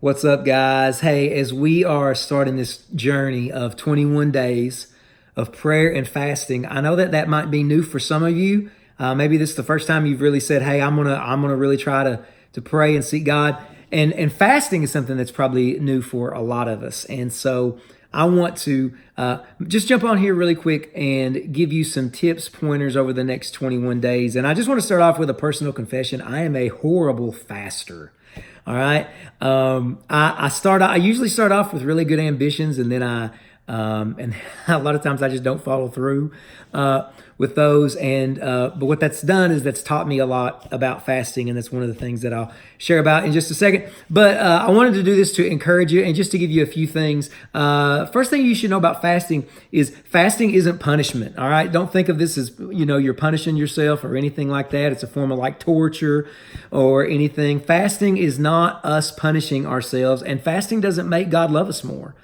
What's up, guys? Hey, as we are starting this journey of 21 days of prayer and fasting, I know that might be new for some of you. Maybe this is the first time you've really said, "Hey, I'm gonna really try to pray and seek God." And fasting is something that's probably new for a lot of us. And so I want to just jump on here really quick and give you some tips, pointers over the next 21 days. And I just want to start off with a personal confession. I am a horrible faster. All right. I usually start off with really good ambitions, and then and a lot of times I just don't follow through with those. But what that's done is that's taught me a lot about fasting, and that's one of the things that I'll share about in just a second. But I wanted to do this to encourage you and just to give you a few things. First thing you should know about fasting is fasting isn't punishment. All right, don't think of this as you're punishing yourself or anything like that. It's a form of like torture or anything. Fasting is not us punishing ourselves, and fasting doesn't make God love us more.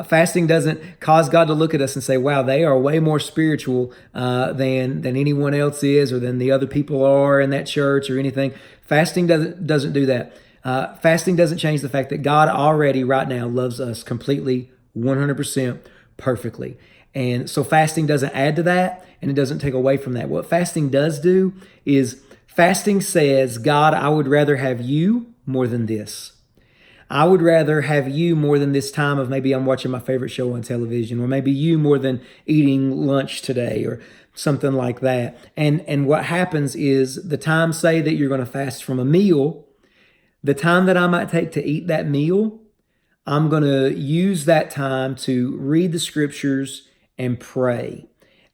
Fasting doesn't cause God to look at us and say, "Wow, they are way more spiritual than anyone else is, or than the other people are in that church, or anything." Fasting doesn't do that. Fasting doesn't change the fact that God already right now loves us completely, 100%, perfectly. And so fasting doesn't add to that, and it doesn't take away from that. What fasting does do is fasting says, "God, I would rather have you more than this. I would rather have you more than this time of maybe I'm watching my favorite show on television, or maybe you more than eating lunch today," or something like that. And what happens is the time, say that you're going to fast from a meal, the time that I might take to eat that meal, I'm going to use that time to read the scriptures and pray.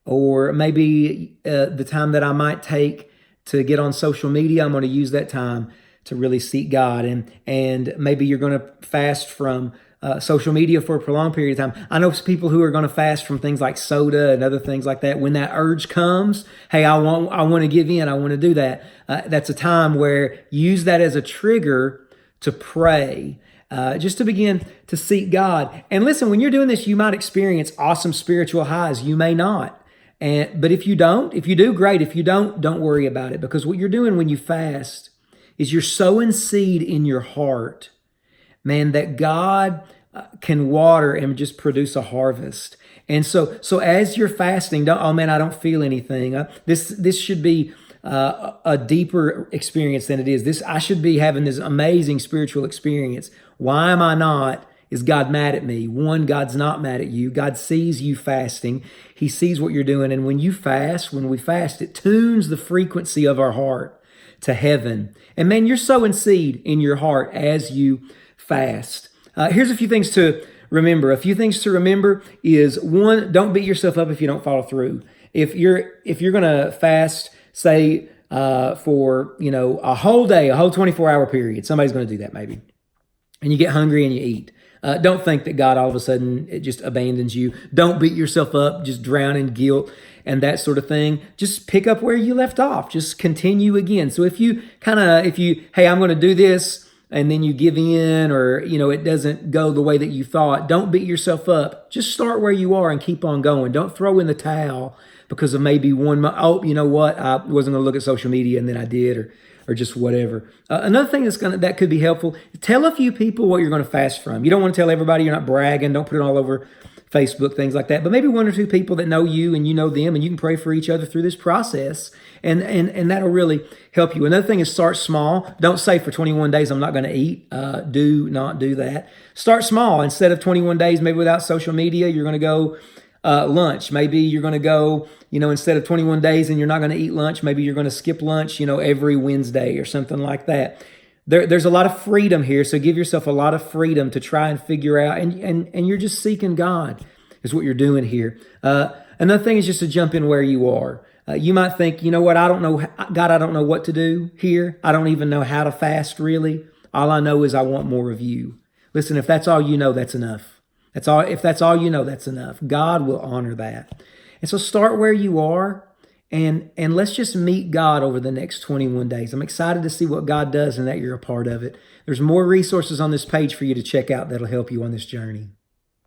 Or maybe the time that I might take to get on social media, I'm going to use that time to really seek God. And maybe you're going to fast from social media for a prolonged period of time. I know people who are going to fast from things like soda and other things like that. When that urge comes, hey, I want to give in, I want to do that. That's a time where use that as a trigger to pray, just to begin to seek God. And listen, when you're doing this, you might experience awesome spiritual highs. You may not. But if you do, great. If you don't worry about it, because what you're doing when you fast is you're sowing seed in your heart, man, that God can water and just produce a harvest. And so as you're fasting, oh man, I don't feel anything. This should be a deeper experience than it is. I should be having this amazing spiritual experience. Why am I not? Is God mad at me? One, God's not mad at you. God sees you fasting. He sees what you're doing. And when we fast, it tunes the frequency of our heart to heaven. And man, you're sowing seed in your heart as you fast. Here's a few things to remember. A few things to remember is, one, don't beat yourself up if you don't follow through. If you're going to fast, say for a whole day, a whole 24-hour period, somebody's going to do that maybe, and you get hungry and you eat. Don't think that God all of a sudden it just abandons you. Don't beat yourself up, just drown in guilt and that sort of thing. Just pick up where you left off. Just continue again. So if you, hey, I'm going to do this, and then you give in, or, it doesn't go the way that you thought, don't beat yourself up. Just start where you are and keep on going. Don't throw in the towel because of maybe one month. Oh, you know what? I wasn't going to look at social media and then I did, or just whatever. Another thing that could be helpful, tell a few people what you're going to fast from. You don't want to tell everybody. You're not bragging. Don't put it all over Facebook, things like that. But maybe one or two people that know you and you know them, and you can pray for each other through this process, and that'll really help you. Another thing is start small. Don't say for 21 days I'm not going to eat. Do not do that. Start small. Instead of 21 days, maybe without social media, you're going to go lunch. Maybe you're going to go, instead of 21 days and you're not going to eat lunch, maybe you're going to skip lunch, every Wednesday or something like that. There's a lot of freedom here. So give yourself a lot of freedom to try and figure out, and you're just seeking God is what you're doing here. Another thing is just to jump in where you are. You might think, you know what? I don't know, God, I don't know what to do here. I don't even know how to fast really. All I know is I want more of you. Listen, if that's all you know, that's enough. If that's all you know, that's enough. God will honor that. And so start where you are, and let's just meet God over the next 21 days. I'm excited to see what God does and that you're a part of it. There's more resources on this page for you to check out that'll help you on this journey.